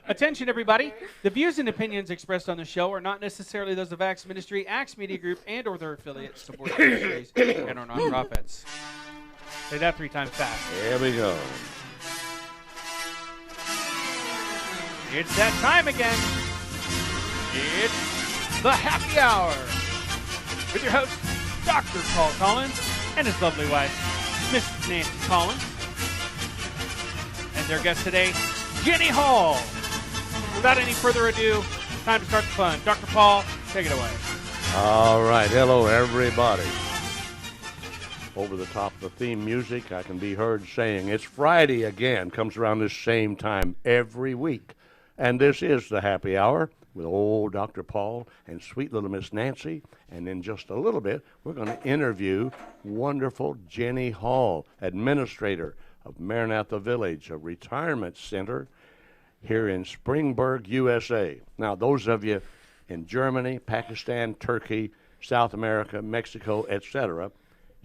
Attention, everybody. The views and opinions expressed on the show are not necessarily those of Axe Ministry, Axe Media Group, and/or their affiliates, support ministries, and or nonprofits. Say that 3 times fast. Here we go. It's that time again. It's the Happy Hour with your host, Dr. Paul Collins, and his lovely wife, Miss Nancy Collins, and their guest today, Jenny Hall. Without any further ado, time to start the fun. Dr. Paul, take it away. All right. Hello, everybody. Over the top of the theme music, I can be heard saying, it's Friday again. Comes around this same time every week. And this is the Happy Hour with old Dr. Paul and sweet little Miss Nancy. And in just a little bit, we're going to interview wonderful Jenny Hall, administrator of Maranatha Village, a retirement center here in Springburg, USA. Now, those of you in Germany, Pakistan, Turkey, South America, Mexico, etc.,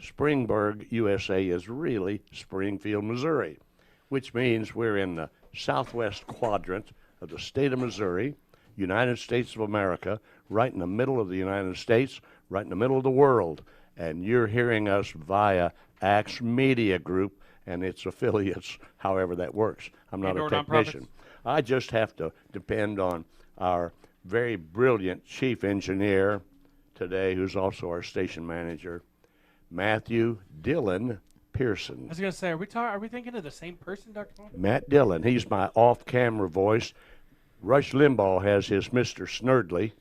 Springburg, USA is really Springfield, Missouri, which means we're in the southwest quadrant of the state of Missouri, United States of America, right in the middle of the United States, right in the middle of the world. And you're hearing us via Axe Media Group and its affiliates, however that works. I'm not a technician. I just have to depend on our very brilliant chief engineer today, who's also our station manager, Matthew Dillon Pearson. I was going to say, are we thinking of the same person, Dr. Paul? Matt Dillon. He's my off-camera voice. Rush Limbaugh has his Mr. Snerdley.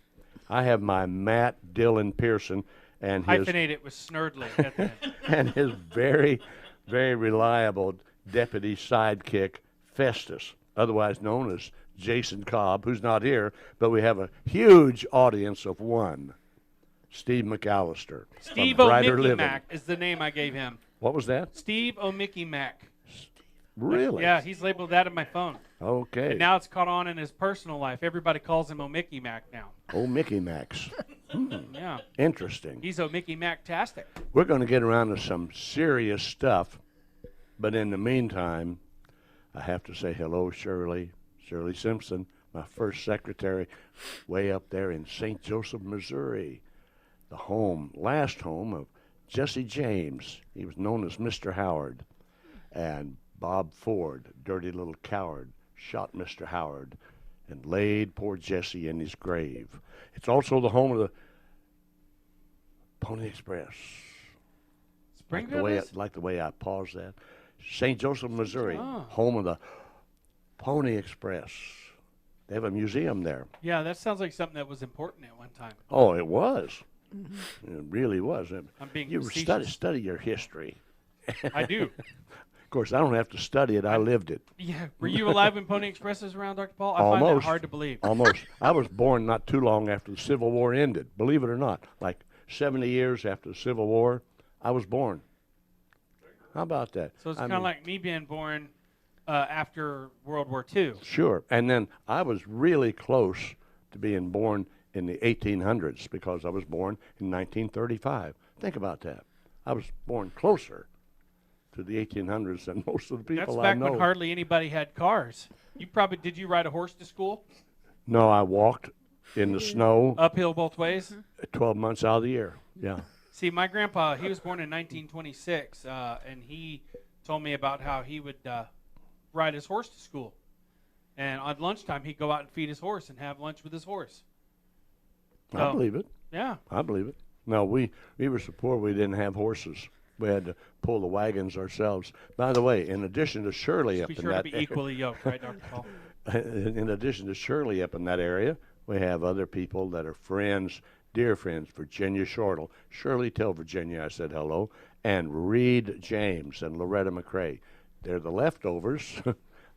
I have my Matt Dillon Pearson and his hyphenate it with Snerdley at the end. and his very, very reliable deputy sidekick, Festus, otherwise known as Jason Cobb, who's not here, but we have a huge audience of one, Steve McAllister. Steve from Brighter O'Mickey Living. Mac is the name I gave him. What was that? Steve O'Mickey Mac. Really? Yeah, he's labeled that in my phone. Okay. And now it's caught on in his personal life. Everybody calls him O'Mickey Mac now. Oh, Mickey Max. Yeah. Interesting. He's O'Mickey Mac-tastic. We're going to get around to some serious stuff, but in the meantime, I have to say hello, Shirley Simpson, my first secretary, way up there in St. Joseph, Missouri, the last home of Jesse James. He was known as Mr. Howard. And Bob Ford, dirty little coward, shot Mr. Howard and laid poor Jesse in his grave. It's also the home of the Pony Express. Springfield Like the way I paused that. St. Joseph, Missouri, Oh. home of the Pony Express. They have a museum there. Yeah, that sounds like something that was important at one time. Oh, it was. It really was. I'm being You facetious. study your history. I do. Of course, I don't have to study it. I lived it. Yeah. Were you alive when Pony Express was around, Dr. Paul? I find that Almost. hard to believe. Almost. I was born not too long after the Civil War ended. Believe it or not. Like 70 years after the Civil War, I was born. How about that? So it's I kind of mean, like me being born after World War II. Sure. And then I was really close to being born in the 1800s because I was born in 1935. Think about that. I was born closer to the 1800s than most of the people That's I back know. when hardly anybody had cars. Did you ride a horse to school? No, I walked in the snow Uphill both ways? 12 months out of the year. Yeah. See, my grandpa, he was born in 1926, and he told me about how he would ride his horse to school. And on lunchtime, he'd go out and feed his horse and have lunch with his horse. I believe it. Yeah. I believe it. No, we were so poor we didn't have horses. We had to pull the wagons ourselves. By the way, in addition to Shirley Just up be in sure to that be equally yoked, right, Dr. Paul? in addition to Shirley up in that area, we have other people that are friends, dear friends, Virginia Shortle. Shirley, tell Virginia I said hello. And Reed James and Loretta McCrae. They're the leftovers,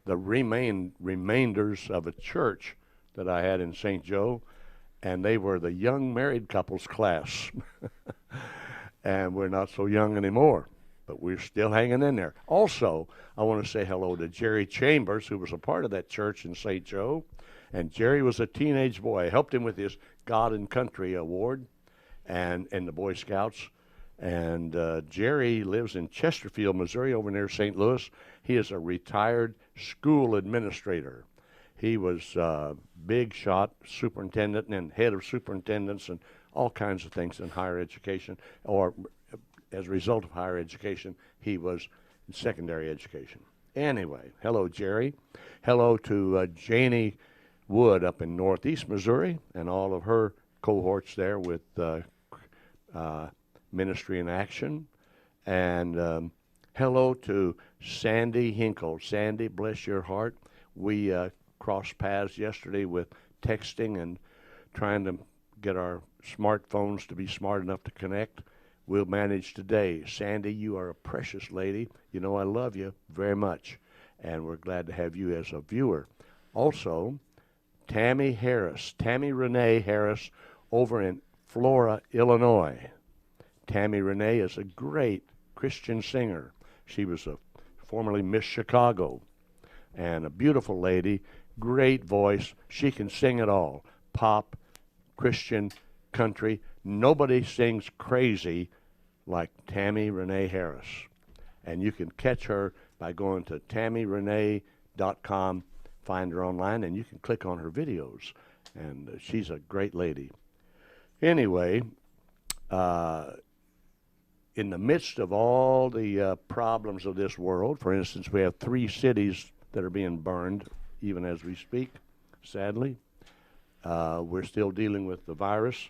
the remainders of a church that I had in St. Joe, and they were the young married couples class. And we're not so young anymore, but we're still hanging in there. Also, I want to say hello to Jerry Chambers, who was a part of that church in St. Joe. And Jerry was a teenage boy. I helped him with his God and Country award and the Boy Scouts. And Jerry lives in Chesterfield, Missouri, over near St. Louis. He is a retired school administrator. He was big shot superintendent and head of superintendents and all kinds of things in higher education, or as a result of higher education, he was in secondary education. Anyway, hello, Jerry. Hello to Janie Wood up in Northeast Missouri and all of her cohorts there with Ministry in Action. And hello to Sandy Hinkle. Sandy, bless your heart. We crossed paths yesterday with texting and trying to get our smartphones to be smart enough to connect. We'll manage today. Sandy, you are a precious lady. You know I love you very much, and we're glad to have you as a viewer. Also, Tammy Harris, Tammy Renee Harris over in Flora, Illinois. Tammy Renee is a great Christian singer. She was formerly Miss Chicago, and a beautiful lady, great voice. She can sing it all, pop, Christian, country. Nobody sings crazy like Tammy Renee Harris. And you can catch her by going to tammyrenee.com, find her online, and you can click on her videos. And she's a great lady. Anyway, in the midst of all the problems of this world, for instance, we have 3 cities that are being burned even as we speak, sadly. We're still dealing with the virus.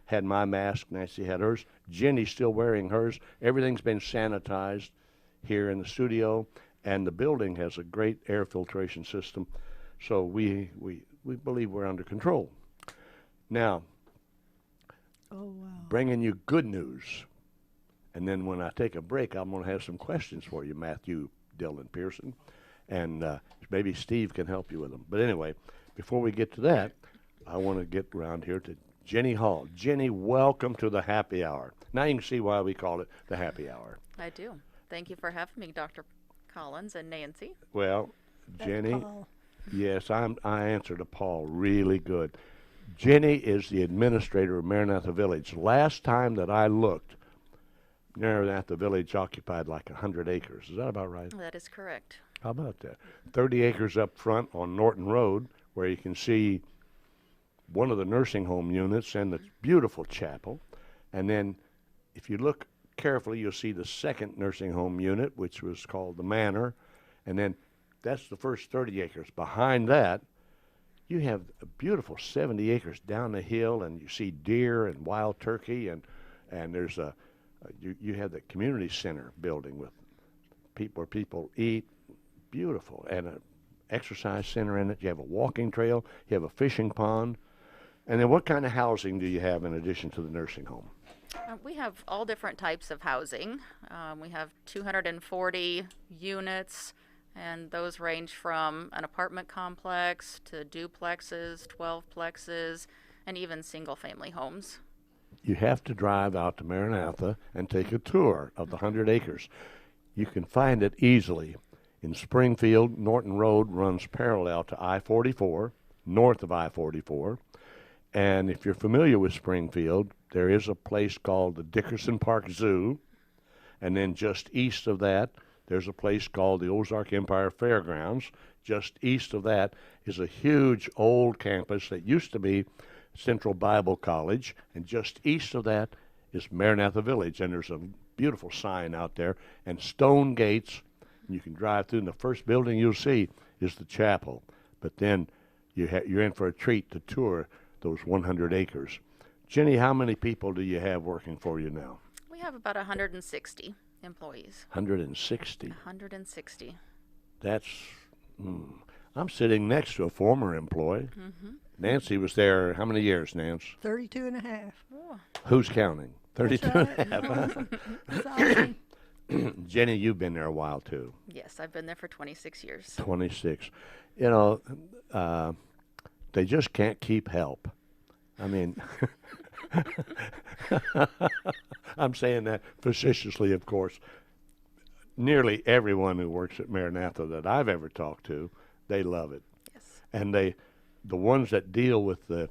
Had my mask, Nancy had hers. Jenny's still wearing hers. Everything's been sanitized here in the studio, and the building has a great air filtration system, so we believe we're under control. Now, bringing you good news, and then when I take a break, I'm going to have some questions for you, Matthew Dillon Pearson, and maybe Steve can help you with them. But anyway, before we get to that, I want to get around here to Jenny Hall. Jenny, welcome to the Happy Hour. Now you can see why we call it the Happy Hour. I do. Thank you for having me, Dr. Collins and Nancy. Well, Jenny, yes, I answer to Paul really good. Jenny is the administrator of Maranatha Village. Last time that I looked, Maranatha Village occupied like 100 acres. Is that about right? That is correct. How about that? 30 acres up front on Norton Road, where you can see one of the nursing home units and the beautiful chapel. And then if you look carefully, you'll see the second nursing home unit, which was called the Manor. And then that's the first 30 acres. Behind that, you have a beautiful 70 acres down the hill, and you see deer and wild turkey, and there's you have the community center building with where people eat. Beautiful. And an exercise center in it. You have a walking trail. You have a fishing pond. And then what kind of housing do you have in addition to the nursing home? We have all different types of housing. We have 240 units, and those range from an apartment complex to duplexes, 12plexes, and even single-family homes. You have to drive out to Maranatha and take a tour of the 100 acres. You can find it easily. In Springfield, Norton Road runs parallel to I-44, north of I-44. And if you're familiar with Springfield, there is a place called the Dickerson Park Zoo. And then just east of that, there's a place called the Ozark Empire Fairgrounds. Just east of that is a huge old campus that used to be Central Bible College. And just east of that is Maranatha Village. And there's a beautiful sign out there. And stone gates. You can drive through, and the first building you'll see is the chapel. But then you're in for a treat to tour those 100 acres. Jenny, how many people do you have working for you now? We have about 160 employees. 160? 160. That's, I'm sitting next to a former employee. Mm-hmm. Nancy was there how many years, Nance? 32 and a half. Oh. Who's counting? 32 right. and a half. Sorry. Jenny, you've been there a while, too. Yes, I've been there for 26 years. 26. You know, they just can't keep help. I mean, I'm saying that facetiously, of course. Nearly everyone who works at Maranatha that I've ever talked to, they love it. Yes. And the ones that deal with the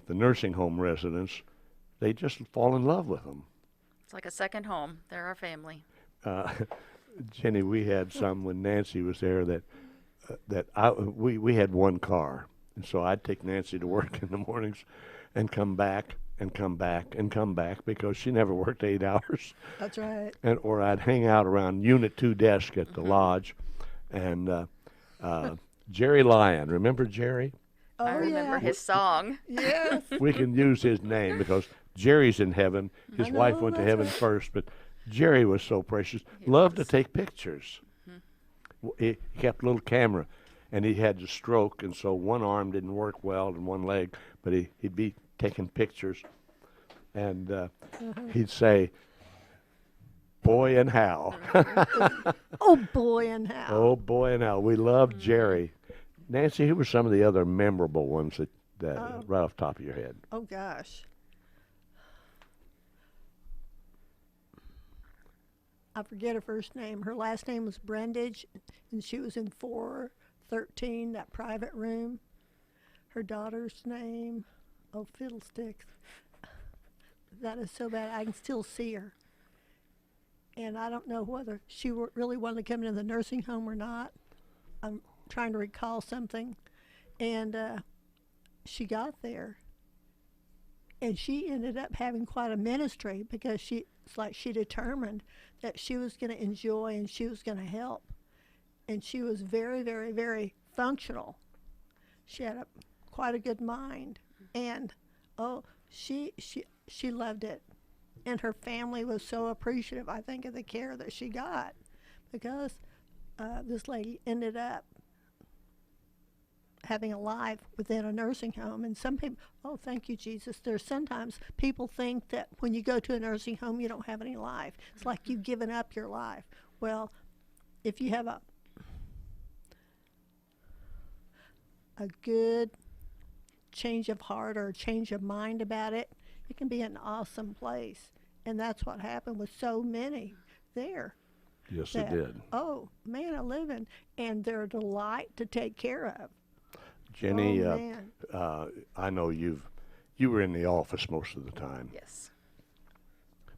nursing home residents, they just fall in love with them. It's like a second home. They're our family. Jenny, we had some when Nancy was there that we had one car, and so I'd take Nancy to work in the mornings, and come back and come back and come back because she never worked 8 hours, That's right. or I'd hang out around Unit 2 desk at the lodge, and Jerry Lyon, remember Jerry? Oh, I remember yeah. his song. Yes. We can use his name because Jerry's in heaven. His I wife know, went to that's heaven right. first, but Jerry was so precious. He Loved to was. take pictures. He kept a little camera, and he had a stroke, and so one arm didn't work well and one leg, but he'd be taking pictures, and he'd say, "Boy and Hal." Oh, boy, and how. Oh boy and Hal. We loved Jerry. Nancy, who were some of the other memorable ones that right off the top of your head? Oh, gosh. I forget her first name. Her last name was Brendage, and she was in 413, that private room. Her daughter's name, oh, fiddlesticks. That is so bad. I can still see her. And I don't know whether she really wanted to come into the nursing home or not. I'm trying to recall something. And she got there. And she ended up having quite a ministry because it's like she determined that she was going to enjoy and she was going to help. And she was very, very, very functional. She had quite a good mind. And, oh, she loved it. And her family was so appreciative, I think, of the care that she got because this lady ended up having a life within a nursing home. And some people, oh, thank you, Jesus. There's sometimes people think that when you go to a nursing home, you don't have any life. It's like you've given up your life. Well, if you have a good change of heart or a change of mind about it, it can be an awesome place. And that's what happened with so many there. Yes, it did. Oh, man, a living. And they're a delight to take care of. Jenny, Oh, man. I know you were in the office most of the time, Yes.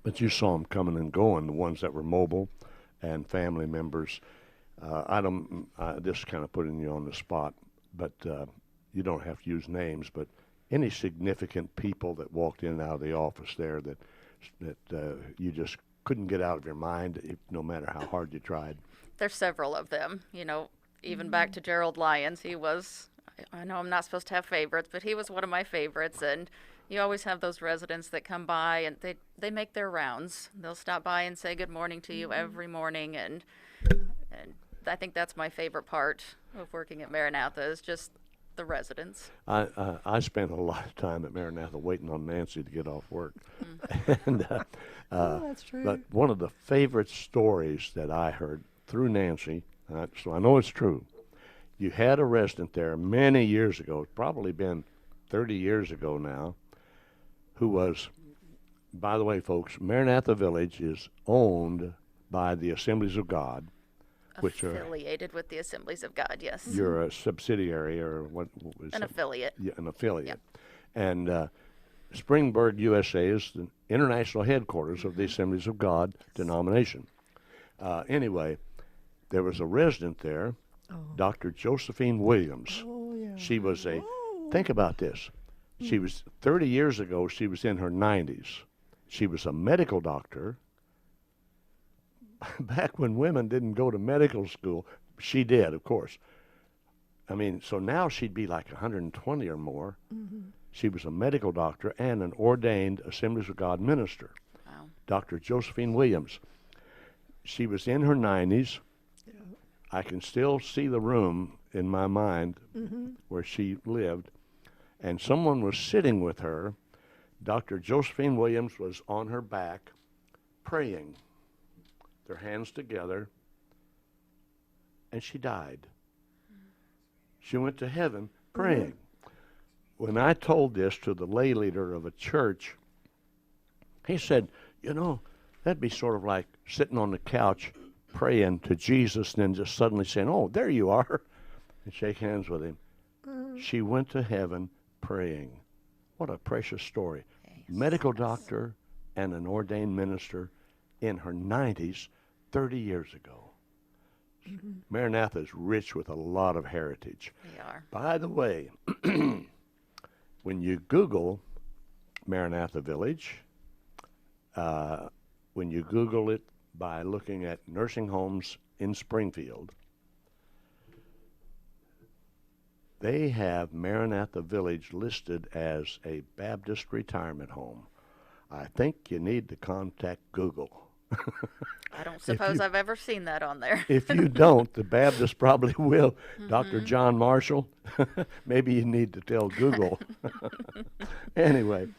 but you saw them coming and going, the ones that were mobile and family members. This is kind of putting you on the spot, but you don't have to use names, but any significant people that walked in and out of the office there that you just couldn't get out of your mind, no matter how hard you tried. There's several of them. Even back to Gerald Lyons, he was, I know I'm not supposed to have favorites, but he was one of my favorites. And you always have those residents that come by and they make their rounds. They'll stop by and say good morning to you every morning. And I think that's my favorite part of working at Maranatha is just the residents. I spent a lot of time at Maranatha waiting on Nancy to get off work. and, Oh, that's true. But one of the favorite stories that I heard through Nancy, so I know it's true, you had a resident there many years ago, it's probably been 30 years ago now, who was, by the way, folks, Maranatha Village is owned by the Assemblies of God, which are Affiliated with the Assemblies of God, yes. you're a subsidiary or what was An it? affiliate. Yeah, an affiliate. Yep. And Springburg, USA is the international headquarters of the Assemblies of God denomination. Anyway, there was a resident there, Dr. Josephine Williams. Oh, yeah. She was think about this. She was 30 years ago, she was in her 90s. She was a medical doctor. Back when women didn't go to medical school, she did, of course. I mean, so now she'd be like 120 or more. She was a medical doctor and an ordained Assemblies of God minister. Wow. Dr. Josephine Williams. She was in her 90s. I can still see the room in my mind where she lived. And someone was sitting with her. Dr. Josephine Williams was on her back praying, their hands together, and she died. She went to heaven praying. When I told this to the lay leader of a church, he said, that'd be sort of like sitting on the couch praying to Jesus and then just suddenly saying, oh, there you are, and shake hands with him. She went to heaven praying. What a precious story. Medical doctor and an ordained minister in her 90s, 30 years ago. Maranatha is rich with a lot of heritage. They are. By the way, when you Google Maranatha Village, when you Google it by looking at nursing homes in Springfield, they have Maranatha Village listed as a Baptist retirement home. I think you need to contact Google. I don't suppose I've ever seen that on there. If you don't, the Baptists probably will. Dr. John Marshall, maybe you need to tell Google. Anyway,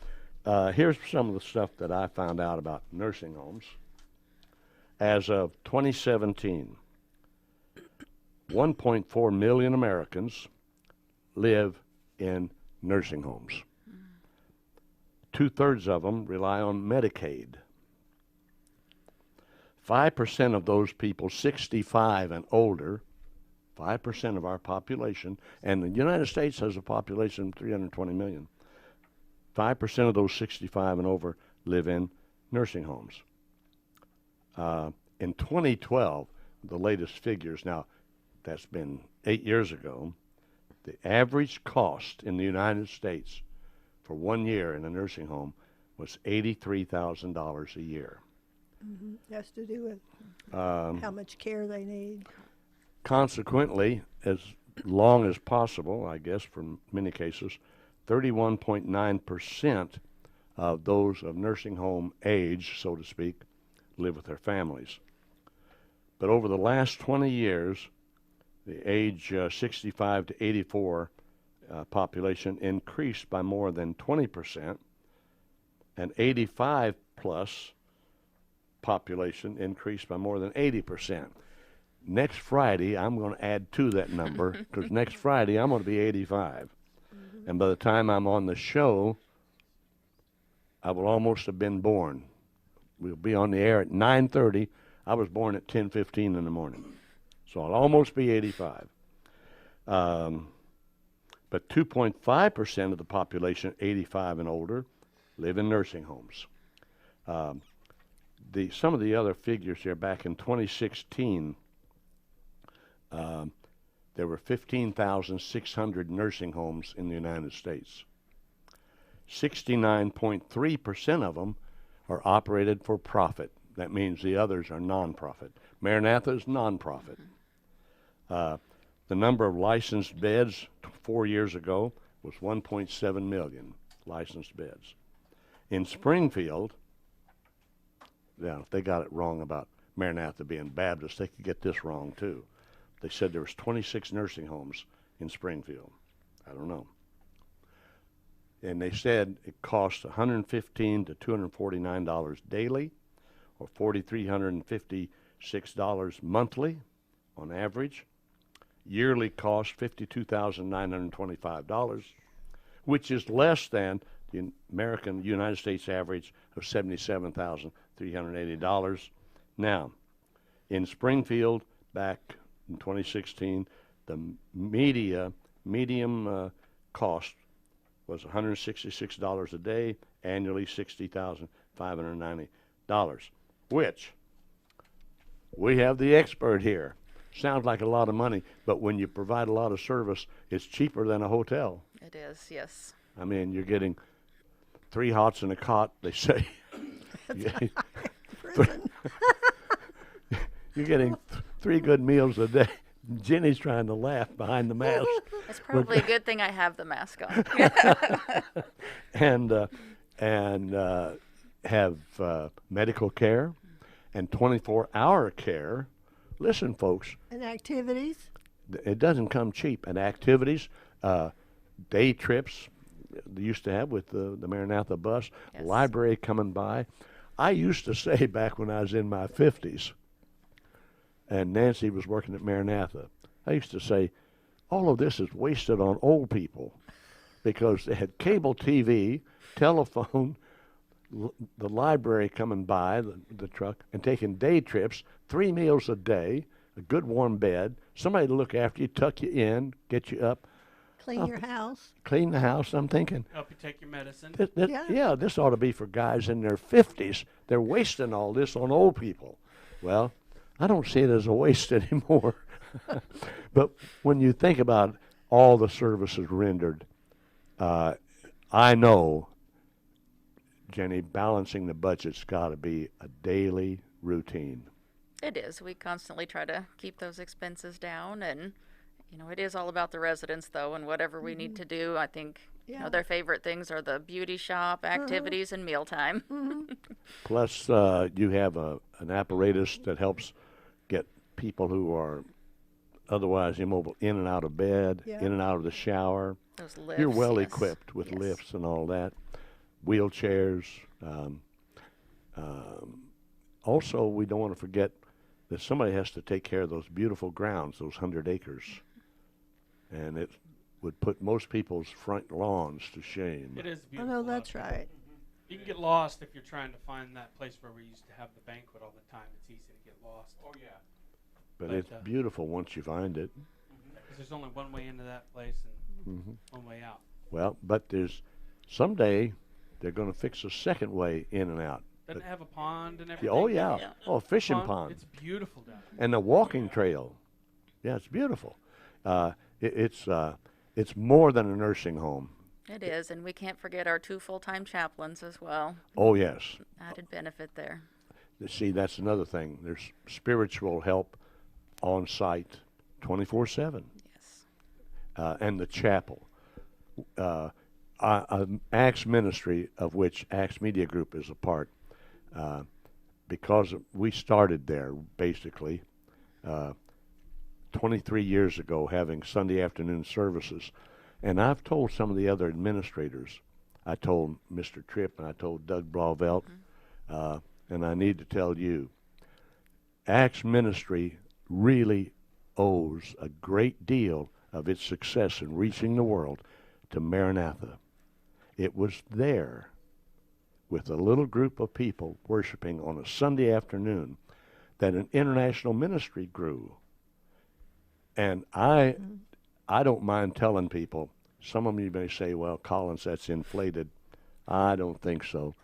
here's some of the stuff that I found out about nursing homes. As of 2017, 1.4 million Americans live in nursing homes. 2/3 of them rely on Medicaid. 5% of those people 65 and older, 5% of our population, and the United States has a population of 320 million. 5% of those 65 and over live in nursing homes. In 2012, the latest figures, now that's been 8 years ago, the average cost in the United States for 1 year in a nursing home was $83,000 a year. Has to do with how much care they need. Consequently, as long as possible, I guess, for many cases, 31.9% of those of nursing home age, so to speak, live with their families. But over the last 20 years, the age 65 to 84 population increased by more than 20%, and 85 plus population increased by more than 80%. Next Friday, I'm going to add to that number because next Friday I'm going to be 85. And by the time I'm on the show, I will almost have been born. We'll be on the air at 9:30. I was born at 10:15 in the morning. So I'll almost be 85. But 2.5% of the population, 85 and older, live in nursing homes. Some of the other figures here, back in 2016, there were 15,600 nursing homes in the United States. 69.3% of them are operated for profit. That means the others are nonprofit. Maranatha is nonprofit. The number of licensed beds 4 years ago was 1.7 million licensed beds. In Springfield, yeah, if they got it wrong about Maranatha being Baptist, they could get this wrong too. They said there was 26 nursing homes in Springfield. I don't know. And they said it cost $115 to $249 daily, or $4,356 monthly on average. Yearly cost $52,925, which is less than the United States average of $77,380. Now, in Springfield, back in 2016, the medium cost was $166 a day, annually $60,590, which we have the expert here. Sounds like a lot of money, but when you provide a lot of service, it's cheaper than a hotel. It is, yes. I mean, you're getting 3 hots and a cot, they say. You're getting 3 good meals a day. Jenny's trying to laugh behind the mask. It's probably a good thing I have the mask on. and have medical care and 24-hour care. Listen, folks. And activities. It doesn't come cheap. And activities, day trips, they used to have with the Maranatha bus, Yes. library coming by. I used to say back when I was in my 50s, and Nancy was working at Maranatha, I used to say, all of this is wasted on old people because they had cable TV, telephone, the library coming by, the truck, and taking day trips, 3 meals a day, a good warm bed, somebody to look after you, tuck you in, get you up. Clean your house. Clean the house, I'm thinking. Help you take your medicine. Yeah. This ought to be for guys in their 50s. They're wasting all this on old people. Well, I don't see it as a waste anymore. But when you think about all the services rendered, I know, Jenny, balancing the budget's got to be a daily routine. It is. We constantly try to keep those expenses down, and it is all about the residents though, and whatever we need to do. I think Yeah. their favorite things are the beauty shop activities and mealtime. Plus, you have an apparatus that helps get people who are otherwise immobile in and out of bed, Yeah. in and out of the shower. Those lifts. You're well yes. equipped with Yes. lifts and all that, wheelchairs. Also, we don't want to forget that somebody has to take care of those beautiful grounds, those 100 acres. And it would put most people's front lawns to shame. It is I beautiful. know out that's there. right. You can get lost if you're trying to find that place where we used to have the banquet all the time. It's easy to get lost. Oh yeah. But But, it's beautiful once you find it. Because there's only one way into that place and one way out. Well, but there's someday they're going to fix a second way in and out. Doesn't it have a pond and Yeah, everything? oh yeah. Yeah. Oh, a fishing pond. It's beautiful down there. And the walking trail. Yeah, it's beautiful. It's more than a nursing home. It is, and we can't forget our 2 full-time chaplains as well. Oh yes. Added benefit there. See, that's another thing. There's spiritual help on site 24/7. Yes. And the chapel. Acts Ministry, of which Acts Media Group is a part, because we started there basically 23 years ago having Sunday afternoon services. And I've told some of the other administrators, I told Mr. Tripp and I told Doug Blauvelt, and I need to tell you, Acts Ministry really owes a great deal of its success in reaching the world to Maranatha. It was there with a little group of people worshiping on a Sunday afternoon that an international ministry grew. And I don't mind telling people, some of you may say, well, Collins, that's inflated. I don't think so.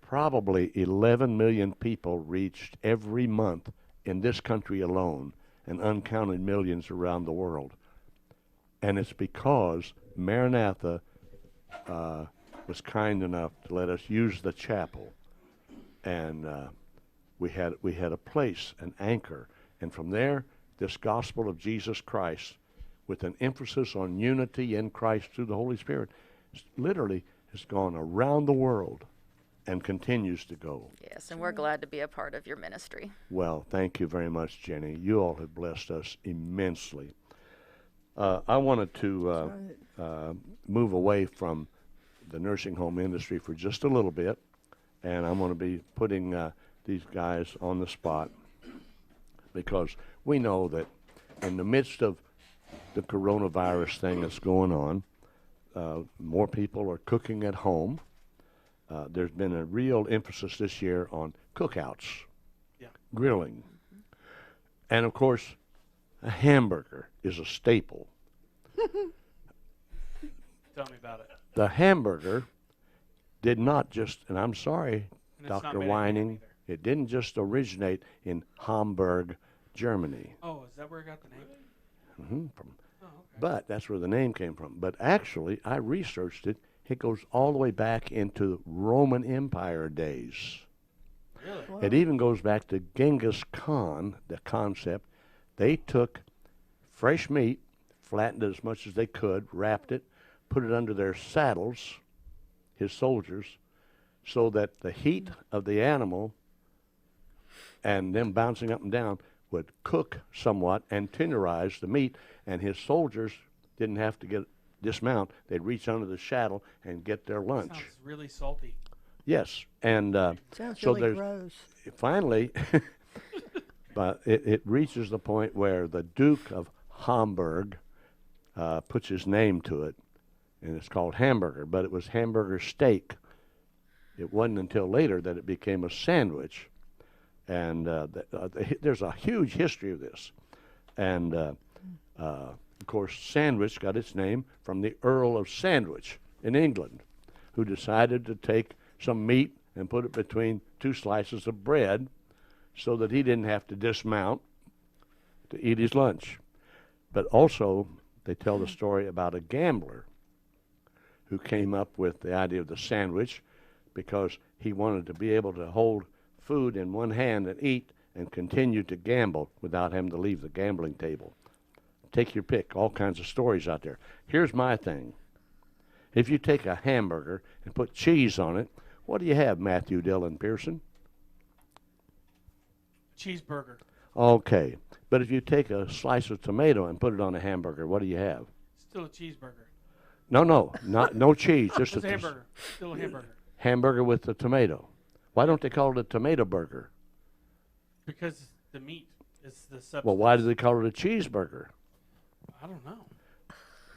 Probably 11 million people reached every month in this country alone, and uncounted millions around the world. And it's because Maranatha was kind enough to let us use the chapel, and we had a place, an anchor, and from there, this gospel of Jesus Christ, with an emphasis on unity in Christ through the Holy Spirit, literally has gone around the world and continues to go. Yes, and we're glad to be a part of your ministry. Well, thank you very much, Jenny. You all have blessed us immensely. I wanted to move away from the nursing home industry for just a little bit, and I'm going to be putting these guys on the spot because we know that in the midst of the coronavirus thing that's going on, more people are cooking at home. There's been a real emphasis this year on cookouts, grilling. And of course, a hamburger is a staple. Tell me about it. The hamburger did not just, and I'm sorry, And it's not Dr. made in Whining, Ham either. it didn't just originate in Hamburg, Germany. Oh, is that where it got the name? Oh, okay. But that's where the name came from. But actually, I researched it. It goes all the way back into Roman Empire days. Really? It even goes back to Genghis Khan, the concept. They took fresh meat, flattened it as much as they could, wrapped it, put it under their saddles, his soldiers, so that the heat of the animal and them bouncing up and down would cook somewhat and tenderize the meat, and his soldiers didn't have to dismount. They'd reach under the saddle and get their lunch. Sounds really salty. Yes, and Sounds so really there's gross. finally, but it reaches the point where the Duke of Hamburg puts his name to it, and it's called hamburger, but it was hamburger steak. It wasn't until later that it became a sandwich, and there's a huge history of this. And of course, sandwich got its name from the Earl of Sandwich in England, who decided to take some meat and put it between two slices of bread, so that he didn't have to dismount to eat his lunch. But also, they tell the story about a gambler who came up with the idea of the sandwich because he wanted to be able to hold food in one hand and eat and continue to gamble without having to leave the gambling table. Take your pick, all kinds of stories out there. Here's my thing. If you take a hamburger and put cheese on it, what do you have, Matthew Dillon Pearson? Cheeseburger. Okay. But if you take a slice of tomato and put it on a hamburger, what do you have? Still a cheeseburger. No cheese, just It's a a hamburger. Still a hamburger. hamburger with the tomato. Why don't they call it a tomato burger? Because the meat is the substance. Well, why do they call it a cheeseburger? I don't know.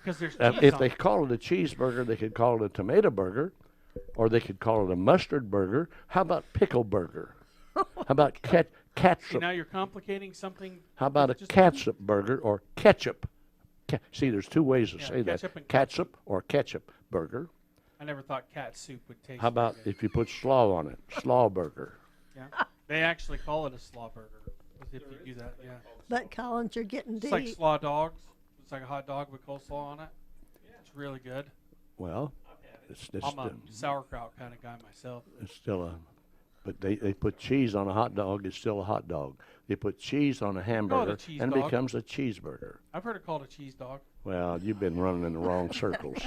Because there's cheese If on they it. call it a cheeseburger, they could call it a tomato burger, or they could call it a mustard burger. How about pickle burger? How about See, catsup? now you're complicating something. How about a just- catsup burger or ketchup? See, there's two ways to Yeah, say that. ketchup and Catsup or ketchup burger. I never thought cat soup would taste. How about very good. if you put slaw on it? Slaw burger. Yeah. They actually call it a slaw burger. If you do that, yeah. But Collins, you're getting It's like deep. slaw dogs. It's like a hot dog with coleslaw on it. It's really good. Well, it's I'm a sauerkraut kind of guy myself. it's still a, but they put cheese on a hot dog, it's still a hot dog. They put cheese on a hamburger, cheese and it dog. becomes a cheeseburger. I've heard it called a cheese dog. Well, you've been running in the wrong circles.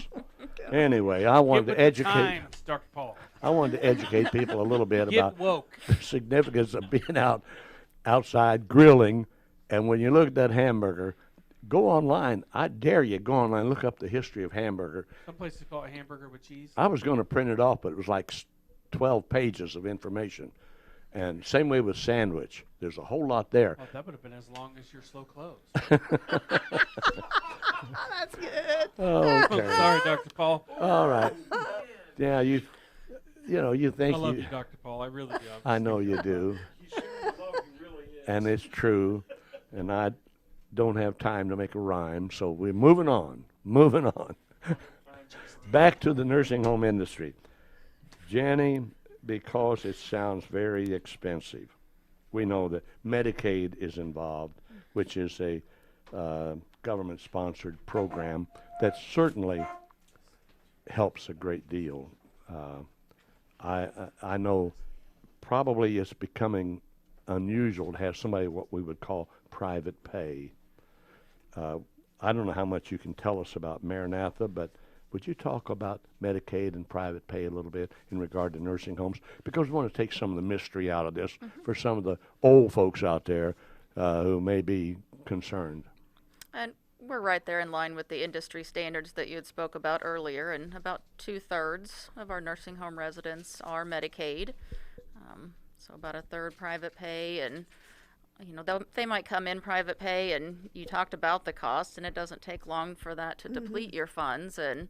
Anyway, I wanted Get to with the educate. times, Dr. Paul. I wanted to educate people a little bit Get about woke. the significance of being outside grilling. And when you look at that hamburger, go online. I dare you go online and look up the history of hamburger. Some places call it hamburger with cheese. I was going to print it off, but it was like 12 pages of information. And same way with sandwich. There's a whole lot there. Oh, that would have been as long as your slow close. That's good. Okay. Sorry, Dr. Paul. All right. Yeah, you think I love you, Dr. Paul. I really do. I know you do. And it's true. And I don't have time to make a rhyme, so we're moving on. Moving on. Back to the nursing home industry. Jenny, because it sounds very expensive, we know that Medicaid is involved, which is a government-sponsored program that certainly helps a great deal. I know probably it's becoming unusual to have somebody what we would call private pay. I don't know how much you can tell us about Maranatha, but would you talk about Medicaid and private pay a little bit in regard to nursing homes? Because we want to take some of the mystery out of this for some of the old folks out there who may be concerned. And we're right there in line with the industry standards that you had spoke about earlier, and about 2/3 of our nursing home residents are Medicaid. So about a third private pay, and they might come in private pay, and you talked about the cost, and it doesn't take long for that to deplete your funds, and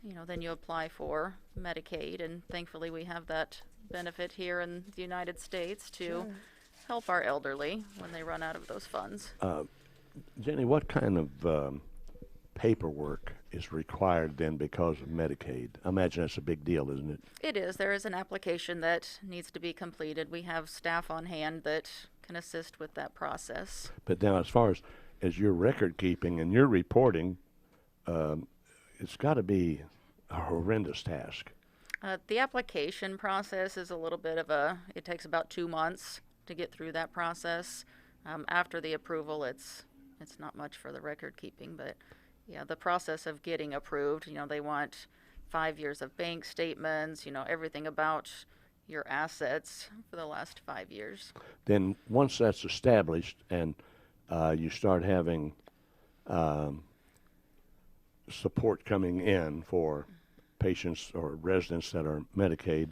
then you apply for Medicaid, and thankfully we have that benefit here in the United States to help our elderly when they run out of those funds. Jenny, what kind of paperwork is required then because of Medicaid? I imagine that's a big deal, isn't it? It is. There is an application that needs to be completed. We have staff on hand that can assist with that process. But now, as far as your record keeping and your reporting, it's got to be a horrendous task. The application process is a little bit of it takes about 2 months to get through that process. After the approval, it's not much for the record keeping, but yeah, the process of getting approved, they want 5 years of bank statements, everything about your assets for the last 5 years. Then once that's established and you start having support coming in for patients or residents that are Medicaid,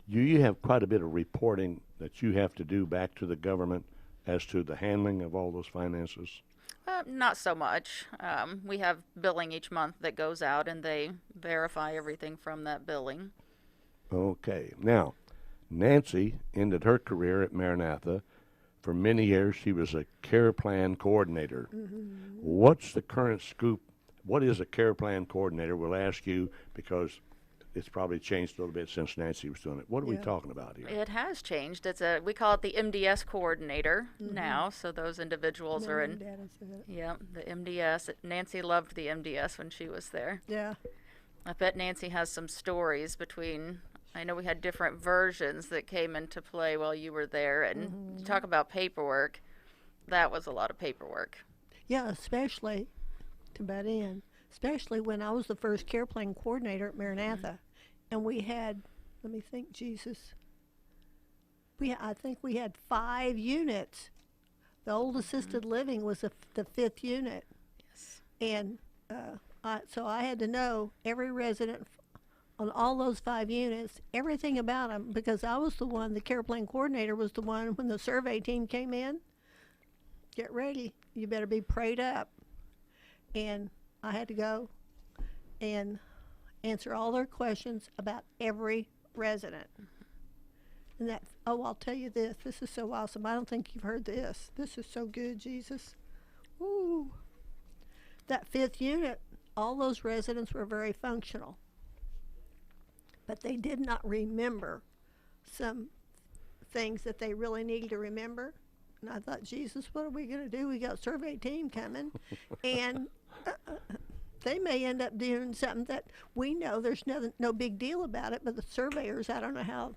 you have quite a bit of reporting that you have to do back to the government as to the handling of all those finances? Not so much. We have billing each month that goes out, and they verify everything from that billing. Okay. Now, Nancy ended her career at Maranatha. For many years, she was a care plan coordinator. What's the current scoop? What is a care plan coordinator? We'll ask you because It's probably changed a little bit since Nancy was doing it. What are we Yeah. talking about here? It has changed. We call it the MDS coordinator now. So those individuals are Mom in. and Dad is it. Yeah, the MDS. Nancy loved the MDS when she was there. Yeah. I bet Nancy has some stories between. I know we had different versions that came into play while you were there, and you talk about paperwork. That was a lot of paperwork. Yeah, especially to butt in, especially when I was the first care plan coordinator at Maranatha, and we had, let me think, Jesus. I think we had 5 units. The old assisted living was the 5th unit, Yes. and so I had to know every resident on all those 5 units, everything about them, because I was the one, the care plan coordinator was the one when the survey team came in. Get ready, you better be prayed up. And I had to go and answer all their questions about every resident. And that, oh, I'll tell you this is so awesome. I don't think you've heard this. This is so good, Jesus. Ooh. That 5th unit, all those residents were very functional. But they did not remember some things that they really needed to remember. And I thought, Jesus, what are we going to do? We got a survey team coming. And they may end up doing something that we know there's no big deal about it, but the surveyors, I don't know how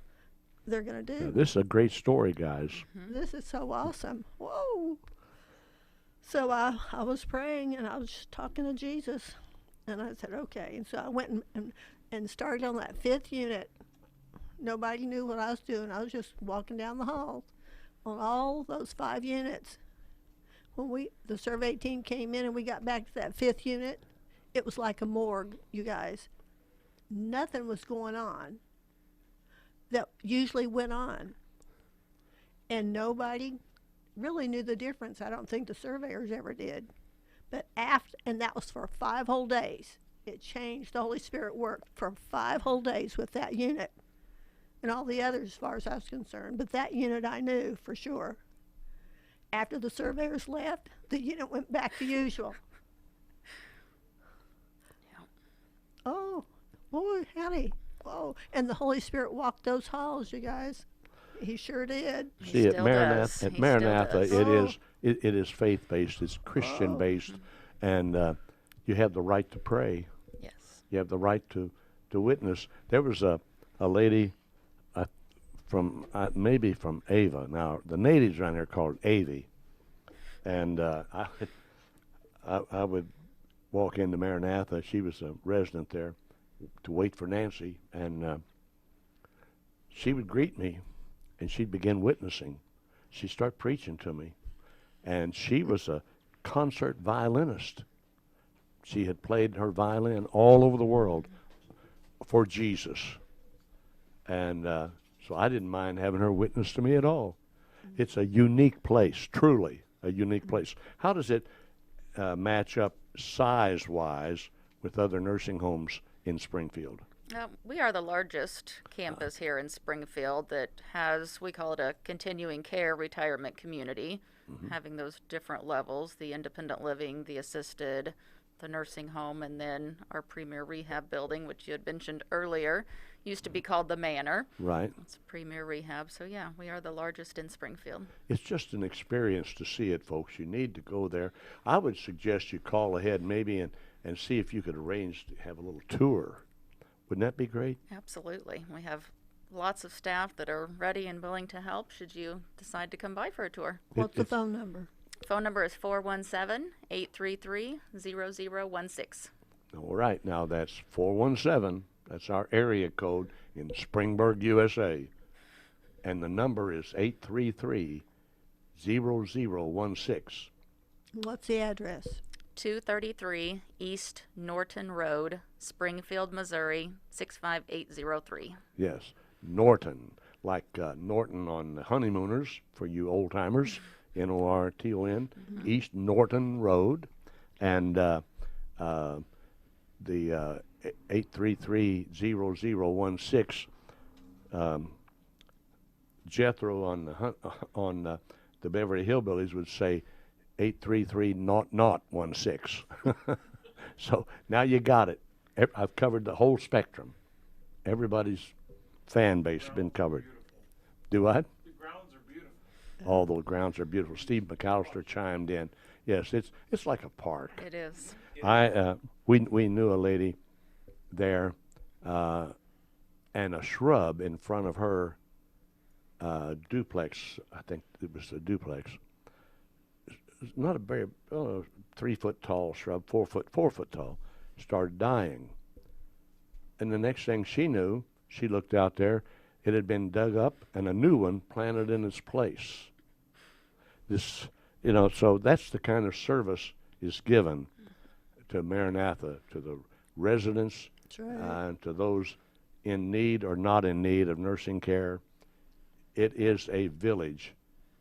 they're going to do. This is a great story, guys. This is so awesome. Whoa. So I was praying, and I was just talking to Jesus. And I said, okay. And so I went and started on that 5th unit. Nobody knew what I was doing. I was just walking down the hall on all those 5 units. When the survey team came in and we got back to that 5th unit, it was like a morgue, you guys. Nothing was going on that usually went on. And nobody really knew the difference. I don't think the surveyors ever did. But and that was for 5 whole days. It changed. The Holy Spirit worked for 5 whole days with that unit. And all the others, as far as I was concerned. But that unit I knew for sure. After the surveyors left, the unit went back to usual. Yeah. Oh, boy, howdy. Whoa. And the Holy Spirit walked those halls, you guys. He sure did. See, at still Maranatha, does. at He still Maranatha, does. it is faith-based. It's Christian-based, and you have the right to pray. Yes. You have the right to witness. There was a lady from maybe from Ava. Now the natives around here called Avi, and I would walk into Maranatha. She was a resident there to wait for Nancy, and she would greet me, and she'd begin witnessing. She'd start preaching to me, and she was a concert violinist. She had played her violin all over the world for Jesus, and so I didn't mind having her witness to me at all. It's a unique place, truly a unique place. How does it match up size-wise with other nursing homes in Springfield? We are the largest campus here in Springfield that has, we call it a continuing care retirement community, having those different levels, the independent living, the assisted, the nursing home, and then our premier rehab building, which you had mentioned earlier, used to be called the Manor. Right. It's premier rehab. So yeah, we are the largest in Springfield. It's just an experience to see it, folks. You need to go there. I would suggest you call ahead maybe and see if you could arrange to have a little tour. Wouldn't that be great? Absolutely. We have lots of staff that are ready and willing to help should you decide to come by for a tour. What's the it's- phone number? Phone number is 417-833-0016. All right, now that's 417. That's our area code in Springburg, USA. And the number is 833-0016. What's the address? 233 East Norton Road, Springfield, Missouri, 65803. Yes, Norton, like Norton on the Honeymooners, for you old-timers, Norton, East Norton Road, and the 833-0016. Jethro on the Beverly Hillbillies would say 833-0016. So now you got it. I've covered the whole spectrum. everybody's fan base has been covered. Do what? The grounds are beautiful. All the grounds are beautiful. Steve McAllister chimed in. Yes, it's like a park. It is. We knew a lady there, and a shrub in front of her duplex. I think it was a duplex. It's not a very 3 foot tall shrub, 4 foot tall, started dying. And the next thing she knew, she looked out there. It had been dug up and a new one planted in its place. This, so that's the kind of service is given to Maranatha, to the residents, That's right. and to those in need or not in need of nursing care. It is a village,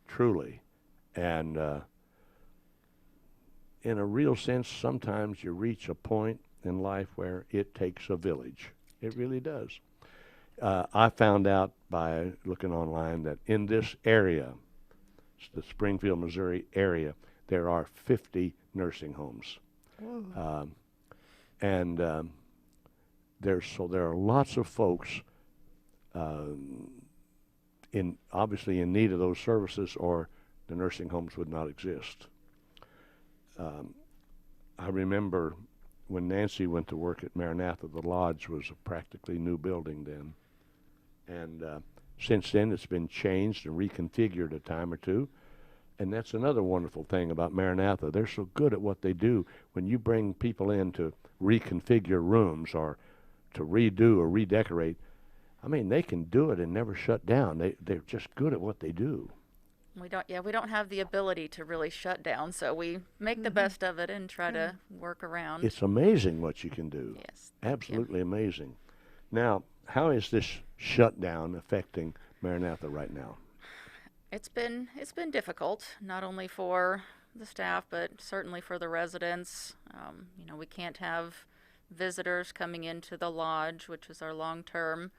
truly. And in a real sense, sometimes you reach a point in life where it takes a village. It really does. I found out by looking online that in this area, the Springfield, Missouri area, there are 50 nursing homes. And there are lots of folks obviously in need of those services, or the nursing homes would not exist. I remember when Nancy went to work at Maranatha, the lodge was a practically new building then. And since then, it's been changed and reconfigured a time or two. And that's another wonderful thing about Maranatha. They're so good at what they do. When you bring people in to reconfigure rooms or to redo or redecorate, I mean, they can do it and never shut down. They're just good at what they do. We don't have the ability to really shut down, so we make the best of it and try to work around. It's amazing what you can do. Yes. Absolutely amazing. Now, how is this shutdown affecting Maranatha right now? It's been difficult, not only for the staff, but certainly for the residents. We can't have visitors coming into the lodge, which is our long-term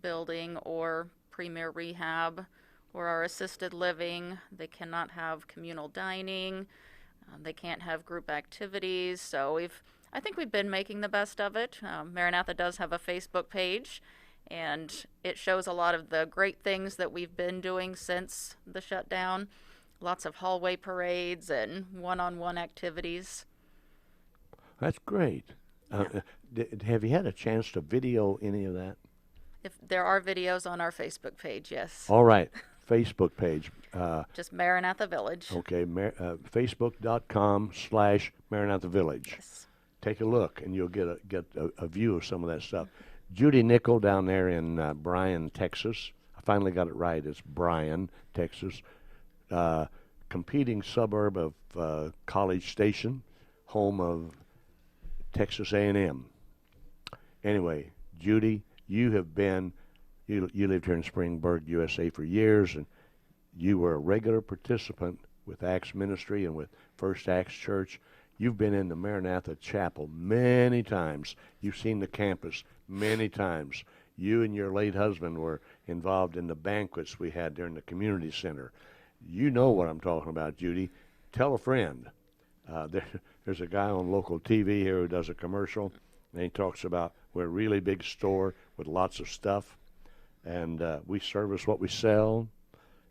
building, or premier rehab, or our assisted living. They cannot have communal dining. They can't have group activities. So I think we've been making the best of it. Maranatha does have a Facebook page, and it shows a lot of the great things that we've been doing since the shutdown. Lots of hallway parades and one-on-one activities. That's great. Have you had a chance to video any of that? If there are videos on our Facebook page, yes. All right. Facebook page. Just Maranatha Village. Okay, facebook.com/Maranatha Village. Yes. Take a look, and you'll get a view of some of that stuff. Judy Nickel down there in Bryan, Texas. I finally got it right. It's Bryan, Texas. Competing suburb of College Station, home of Texas A&M. Anyway, Judy, you lived here in Springburg, USA for years, and you were a regular participant with Acts Ministry and with First Acts Church. You've been in the Maranatha Chapel many times. You've seen the campus many times. You and your late husband were involved in the banquets we had there in the community center. You know what I'm talking about, Judy. Tell a friend. There's a guy on local TV here who does a commercial, and he talks about we're a really big store with lots of stuff, and we service what we sell.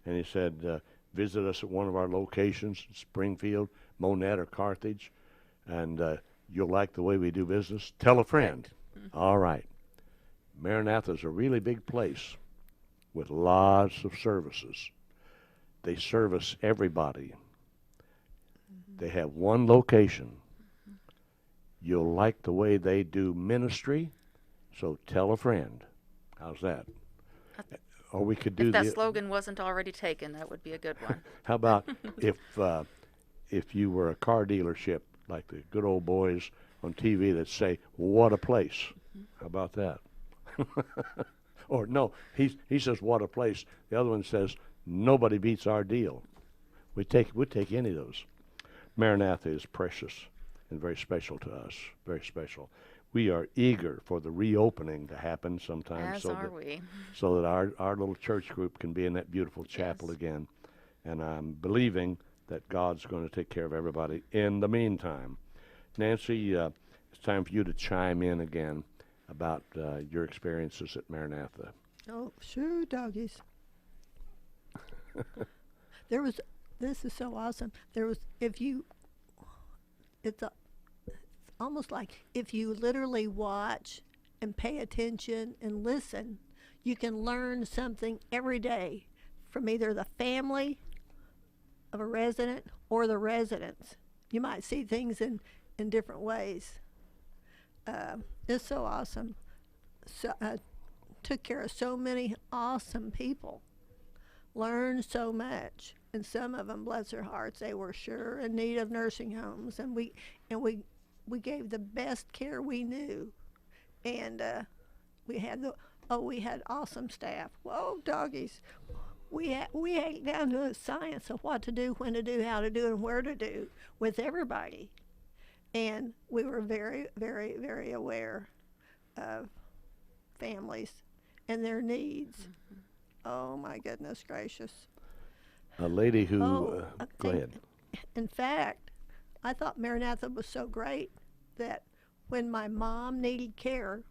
And he said, visit us at one of our locations, Springfield, Monette, or Carthage, and you'll like the way we do business. Tell a friend. Mm-hmm. All right. Maranatha's a really big place with lots of services. They service everybody. Mm-hmm. They have one location. Mm-hmm. You'll like the way they do ministry, so tell a friend. How's that? Or we could do if that slogan wasn't already taken, that would be a good one. How about if you were a car dealership, like the good old boys on TV that say, "What a place." Mm-hmm. How about that? Or no, he says, "What a place." The other one says, "Nobody beats our deal." We'd take any of those. Maranatha is precious and very special to us. Very special. We are eager for the reopening to happen sometime, As so are that we. so that our little church group can be in that beautiful chapel Yes. again. And I'm believing that God's going to take care of everybody in the meantime. Nancy, it's time for you to chime in again. about your experiences at Maranatha. Oh, sure, doggies. There was, this is so awesome. There was, it's almost like if you literally watch and pay attention and listen, you can learn something every day from either the family of a resident or the residents. You might see things in different ways. It's so awesome. So I took care of so many awesome people. Learned so much, and some of them, bless their hearts, they were sure in need of nursing homes, and we gave the best care we knew, and we had awesome staff. Whoa, doggies! We ate down to a science of what to do, when to do, how to do, and where to do with everybody, and we were very, very, very aware of families and their needs. Mm-hmm. Oh my goodness gracious. A lady who, go and ahead. In fact, I thought Maranatha was so great that when my mom needed care,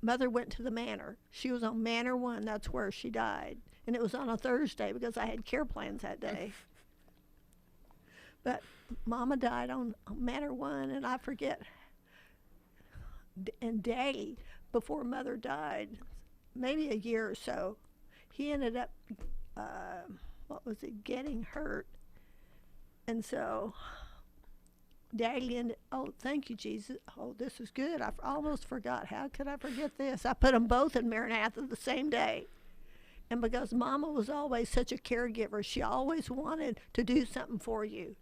Mother went to the Manor. She was on Manor 1, that's where she died. And it was on a Thursday because I had care plans that day. But Mama died on Manor 1, and I forget. And Daddy, before Mother died, maybe a year or so, he ended up, getting hurt. And so Daddy ended, oh, thank you, Jesus. Oh, this is good. I almost forgot. How could I forget this? I put them both in Maranatha the same day. And because Mama was always such a caregiver, she always wanted to do something for you.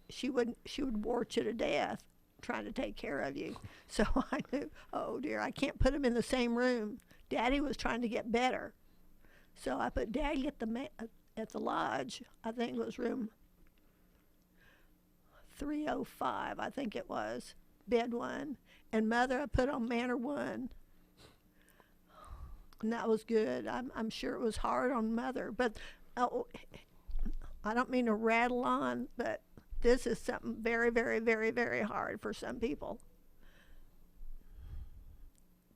She would wart you to death trying to take care of you. So I knew, oh dear, I can't put them in the same room. Daddy was trying to get better. So I put Daddy at the lodge. I think it was room 305, I think it was, bed 1. And Mother I put on Manor 1. And that was good. I'm sure it was hard on Mother. But I don't mean to rattle on, but this is something very, very, very, very hard for some people.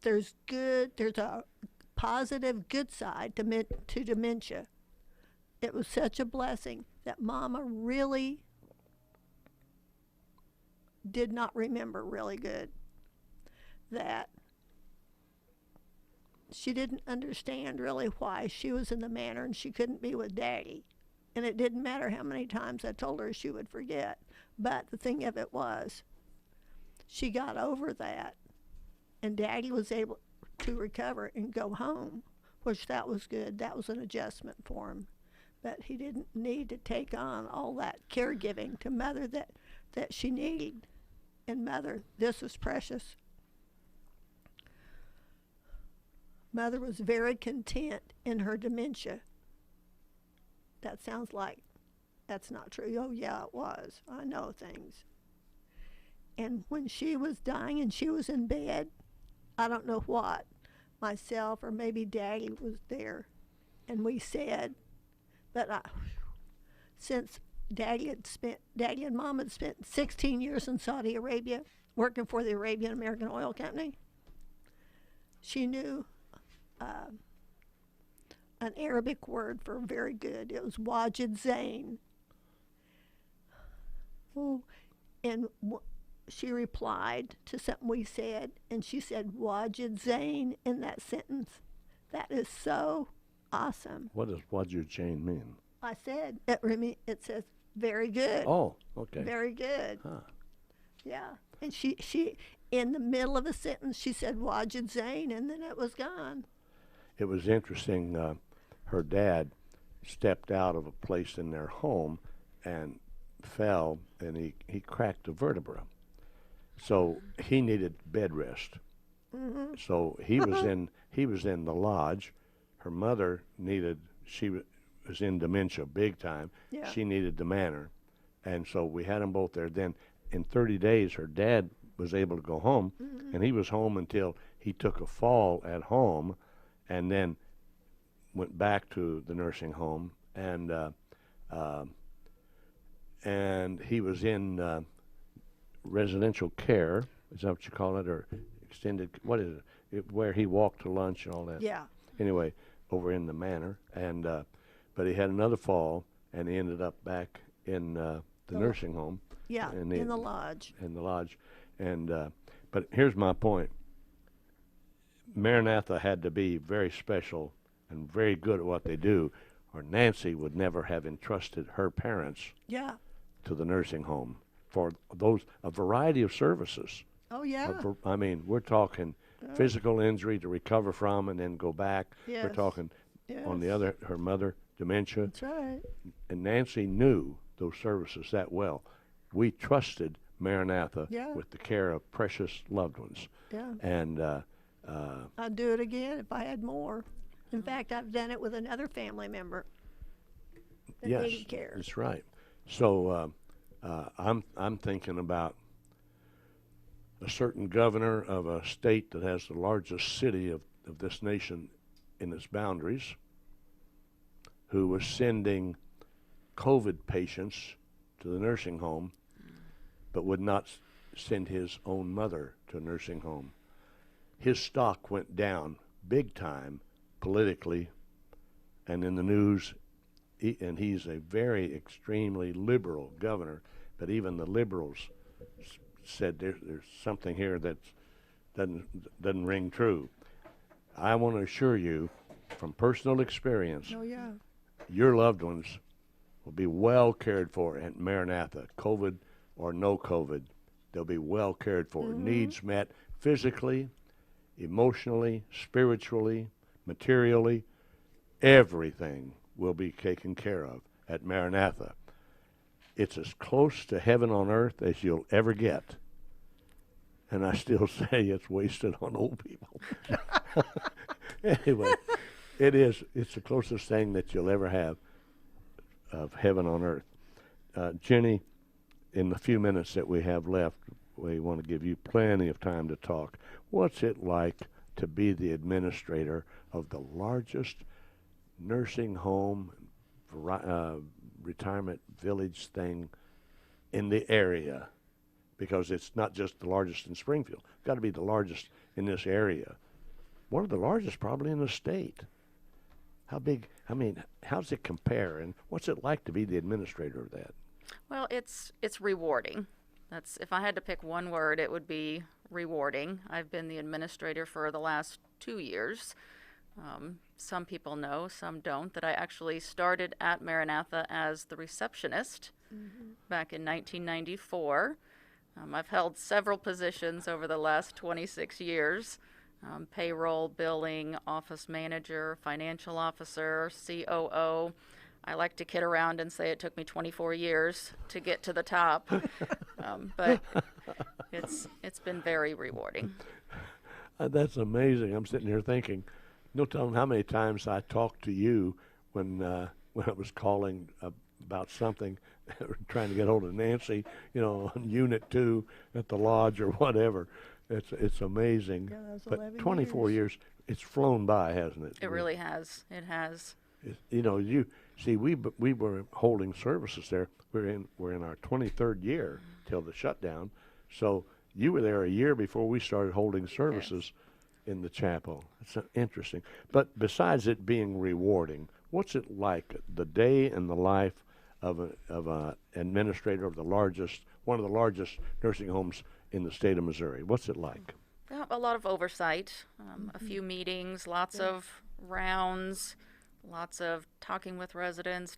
There's a positive good side to dementia. It was such a blessing that Mama really did not remember really good, that she didn't understand really why she was in the Manor and she couldn't be with Daddy. And it didn't matter how many times I told her she would forget. But the thing of it was, she got over that, and Daddy was able to recover and go home, which that was good. That was an adjustment for him. But he didn't need to take on all that caregiving to Mother that she needed. And Mother, this was precious. Mother was very content in her dementia. That sounds like that's not true. Oh, yeah, it was. I know things. And when she was dying and she was in bed, I don't know what, myself or maybe Daddy was there, and we said, but since Daddy and Mom had spent 16 years in Saudi Arabia working for the Arabian American Oil Company, she knew an Arabic word for very good. It was Wajid Zain. Oh, and she replied to something we said, and she said Wajid Zain in that sentence. That is so awesome. What does Wajid Zain mean? I said, it says very good. Oh, okay. Very good. Huh. Yeah. And she in the middle of a sentence, she said Wajid Zain, and then it was gone. It was interesting. Her dad stepped out of a place in their home and fell, and he cracked a vertebra. So he needed bed rest. Mm-hmm. So he was in the lodge. Her mother she was in dementia big time. Yeah. She needed the Manor. And so we had them both there. Then in 30 days, her dad was able to go home, mm-hmm. and he was home until he took a fall at home and then went back to the nursing home, and he was in residential care. Is that what you call it? Or extended, what is it, where he walked to lunch and all that. Yeah. Anyway, over in the manor, and but he had another fall, and he ended up back in the nursing home. Yeah, and in the lodge. In the lodge, and but here's my point. Maranatha had to be very special and very good at what they do, or Nancy would never have entrusted her parents Yeah. to the nursing home for a variety of services. Oh, yeah. I mean, we're talking physical injury to recover from and then go back. We're Yes. talking on the other, her mother, dementia. That's right. And Nancy knew those services that well. We trusted Maranatha Yeah. with the care of precious loved ones. Yeah. And I'd do it again if I had more. In fact, I've done it with another family member that yes, needed care. that's right. So I'm thinking about a certain governor of a state that has the largest city of this nation in its boundaries, who was sending COVID patients to the nursing home, but would not send his own mother to a nursing home. His stock went down big time politically and in the news, and he's a very extremely liberal governor, but even the liberals said there's something here that doesn't ring true. I want to assure you from personal experience, Oh, yeah. your loved ones will be well cared for at Maranatha, COVID or no COVID. They'll be well cared for, needs met physically, emotionally, spiritually, materially. Everything will be taken care of at Maranatha. It's as close to heaven on earth as you'll ever get. And I still say it's wasted on old people. Anyway, it's the closest thing that you'll ever have of heaven on earth. Jenny, in the few minutes that we have left, we want to give you plenty of time to talk. What's it like to be the administrator of the largest nursing home, retirement village thing in the area? Because it's not just the largest in Springfield. It's got to be the largest in this area. One of the largest probably in the state. How big, I mean, how does it compare, and what's it like to be the administrator of that? Well, it's rewarding. That's, if I had to pick one word, it would be rewarding. I've been the administrator for the last 2 years. Some people know, some don't, that I actually started at Maranatha as the receptionist back in 1994. I've held several positions over the last 26 years. Payroll, billing, office manager, financial officer, COO. I like to kid around and say it took me 24 years to get to the top, but it's been very rewarding. That's amazing. I'm sitting here thinking, no telling how many times I talked to you when I was calling about something, trying to get hold of Nancy, on Unit 2 at the lodge or whatever. It's amazing. Yeah, that was But 11 24 years, it's flown by, hasn't it? It really has. It has. You see, we were holding services there. We're in our 23rd year till the shutdown. So you were there a year before we started holding services in the chapel. It's interesting. But besides it being rewarding, what's it like, the day in the life of an administrator of one of the largest nursing homes in the state of Missouri? What's it like? Yeah, a lot of oversight, a few meetings, lots of rounds, lots of talking with residents,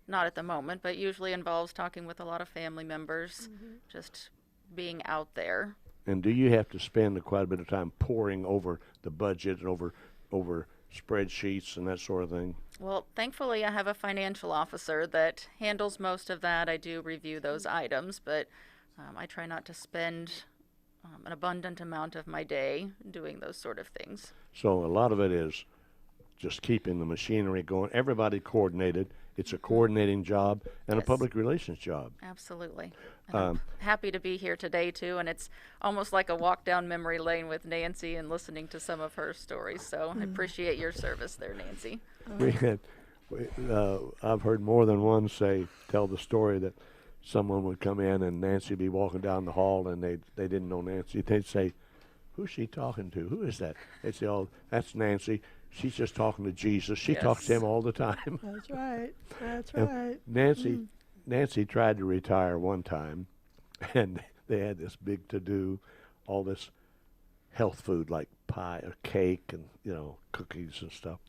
not at the moment, but usually involves talking with a lot of family members, just being out there. And do you have to spend quite a bit of time poring over the budget and over spreadsheets and that sort of thing? Well, thankfully, I have a financial officer that handles most of that. I do review those items, but I try not to spend an abundant amount of my day doing those sort of things. So a lot of it is just keeping the machinery going, everybody coordinated. It's a coordinating job and a Yes. public relations job. Absolutely. And I'm happy to be here today, too, and it's almost like a walk down memory lane with Nancy and listening to some of her stories, so I appreciate your service there, Nancy. I've heard more than one tell the story that someone would come in and Nancy would be walking down the hall and they didn't know Nancy. They'd say, who's she talking to? Who is that? They say, oh, that's Nancy. She's just talking to Jesus. She talks to Yes. him all the time. That's right. That's And right. Nancy tried to retire one time, and they had this big to-do, all this health food like pie or cake and cookies and stuff,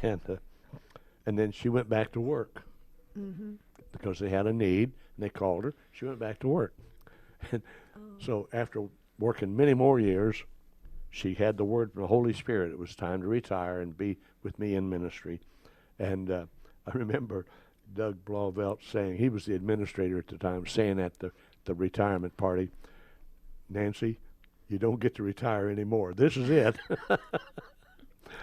and then she went back to work because they had a need, and they called her. She went back to work, and so after working many more years, she had the word from the Holy Spirit. It was time to retire and be with me in ministry. And I remember Doug Blauvelt saying, he was the administrator at the time, saying at the retirement party, Nancy, you don't get to retire anymore. This is it.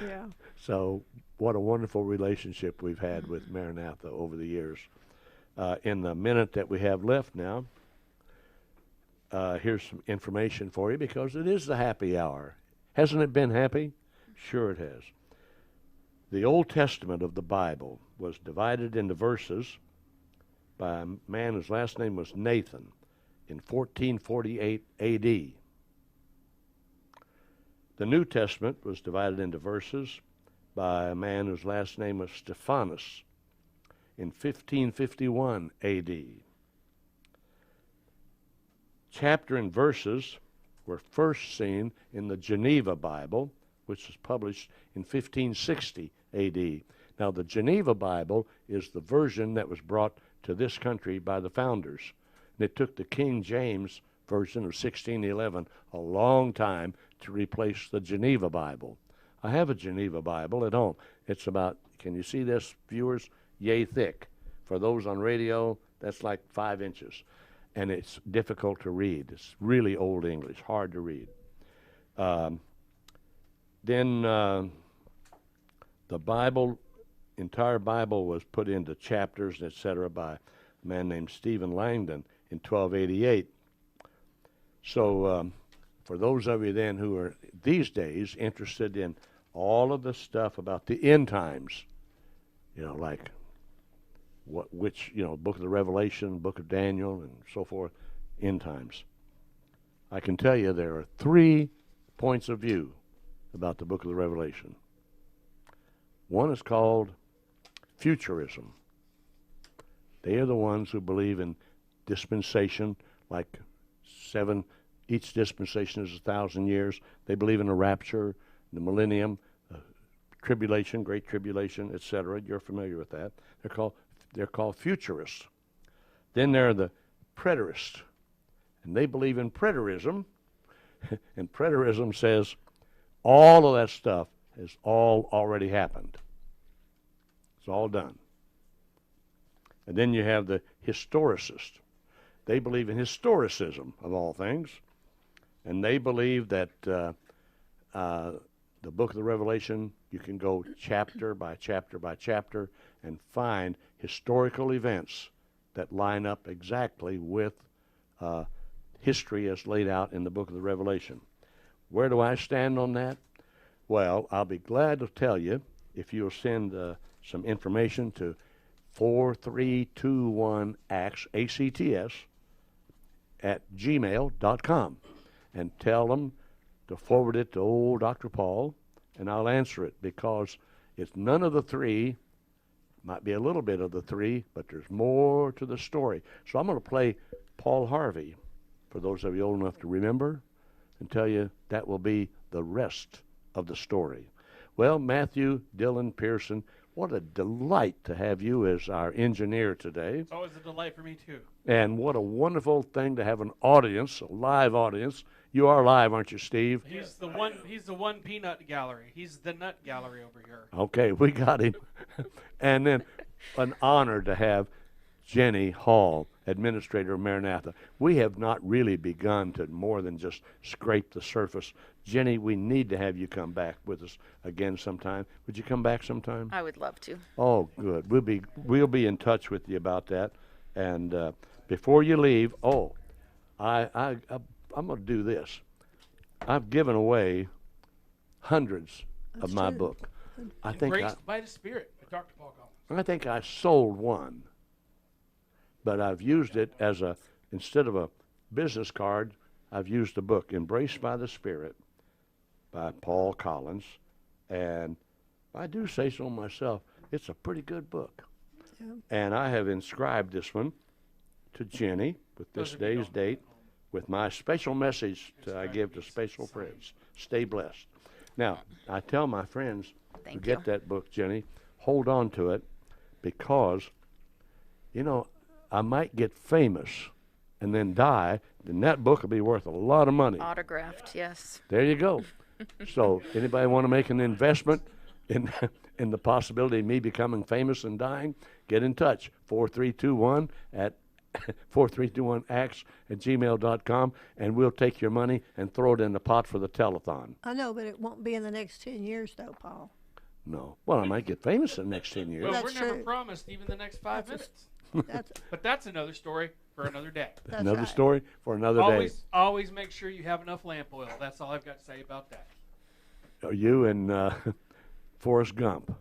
Yeah. So what a wonderful relationship we've had with Maranatha over the years. In the minute that we have left now, here's some information for you because it is the happy hour. Hasn't it been happy? Sure it has. The Old Testament of the Bible was divided into verses by a man whose last name was Nathan in 1448 A.D. The New Testament was divided into verses by a man whose last name was Stephanus in 1551 A.D. Chapter and verses were first seen in the Geneva Bible, which was published in 1560 A.D. Now, the Geneva Bible is the version that was brought to this country by the founders. And it took the King James version of 1611 a long time to replace the Geneva Bible. I have a Geneva Bible at home. It's about, can you see this, viewers? Yay thick. For those on radio, that's like 5 inches. And it's difficult to read. It's really old English, hard to read. Then the Bible, entire Bible was put into chapters, etc., by a man named Stephen Langdon in 1288. So for those of you then who are these days interested in all of the stuff about the end times, like Book of the Revelation, Book of Daniel, and so forth, end times. I can tell you there are 3 points of view about the Book of the Revelation. One is called futurism. They are the ones who believe in dispensation, like 7, each dispensation is 1,000 years. They believe in a rapture, the millennium, tribulation, great tribulation, etc. You're familiar with that. They're called futurists. Then there are the preterists, and they believe in preterism, and preterism says all of that stuff has all already happened. It's all done. And then you have the historicists. They believe in historicism, of all things, and they believe that the Book of the Revelation, you can go chapter by chapter by chapter and find historical events that line up exactly with history as laid out in the Book of the Revelation. Where do I stand on that? Well, I'll be glad to tell you if you'll send some information to 4321ACTS, A-C-T-S, at gmail.com, and tell them to forward it to old Dr. Paul, and I'll answer it, because it's none of the 3, might be a little bit of the 3, but there's more to the story. So I'm going to play Paul Harvey, for those of you old enough to remember, and tell you that will be the rest of the story. Well, Matthew Dillon Pearson, what a delight to have you as our engineer today. It's always a delight for me, too. And what a wonderful thing to have an audience, a live audience. You are live, aren't you, Steve? He's the one peanut gallery. He's the nut gallery over here. Okay, we got him. And then an honor to have Jenny Hall, administrator of Maranatha. We have not really begun to more than just scrape the surface. Jenny, we need to have you come back with us again sometime. Would you come back sometime? I would love to. Oh, good. We'll be in touch with you about that. And before you leave, I'm going to do this. I've given away hundreds of my true. book. I think Embraced by the Spirit with Dr. Paul Collins. I think I sold one, but I've used it instead of a business card, I've used the book, Embraced by the Spirit, by Paul Collins. And I do say so myself, it's a pretty good book. Yeah. And I have inscribed this one to Jenny with Those this of you day's don't date with my special message I give to special friends. Stay blessed. Now, I tell my friends Thank to get you. that book, Jenny, hold on to it because, you know, I might get famous and then die, then that book will be worth a lot of money. Autographed, yes. There you go. So, anybody want to make an investment in in the possibility of me becoming famous and dying? Get in touch. 4321 at 4321ax@gmail.com, and we'll take your money and throw it in the pot for the telethon. I know, but it won't be in the next 10 years, though, Paul. No. Well, I might get famous in the next 10 years. Well, That's we're never true. promised even the next 5 That's minutes. That's, But that's another story for another day. that's Another right. story for another day. Always make sure you have enough lamp oil. That's all I've got to say about that. You and Forrest Gump.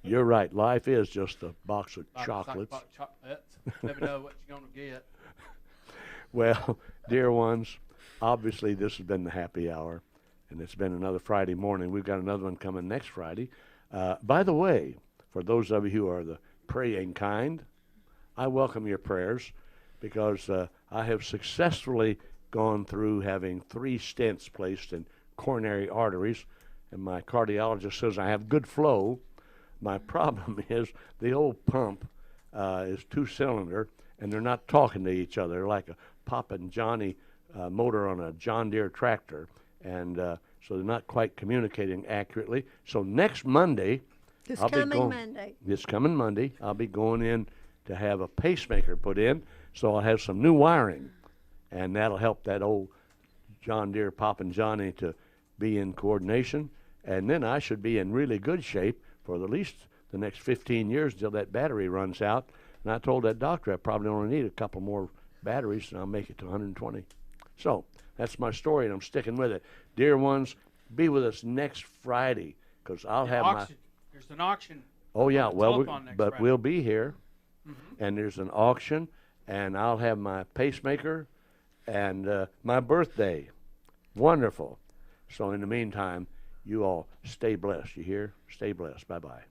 You're right. Life is just a box of chocolates. Never know what you're going to get. Well, dear ones, obviously this has been the happy hour, and it's been another Friday morning. We've got another one coming next Friday. By the way, for those of you who are the praying kind, I welcome your prayers because I have successfully gone through having 3 stents placed in coronary arteries, and my cardiologist says I have good flow. My problem is the old pump is 2-cylinder, and they're not talking to each other. They're like a Pop and Johnny motor on a John Deere tractor, and so they're not quite communicating accurately. So next Monday, This I'll be coming going- Monday. this coming Monday, I'll be going in to have a pacemaker put in, so I'll have some new wiring, and that'll help that old John Deere Pop and Johnny to be in coordination, and then I should be in really good shape for at least the next 15 years until that battery runs out. And I told that doctor I probably only need a couple more batteries, and I'll make it to 120. So that's my story, and I'm sticking with it. Dear ones, be with us next Friday, because I'll have my... Auction. There's an auction. Oh yeah, on the well, telephone next but Friday. we'll be here, and there's an auction, and I'll have my pacemaker, and my birthday. Wonderful. So in the meantime, you all stay blessed. You hear? Stay blessed. Bye bye.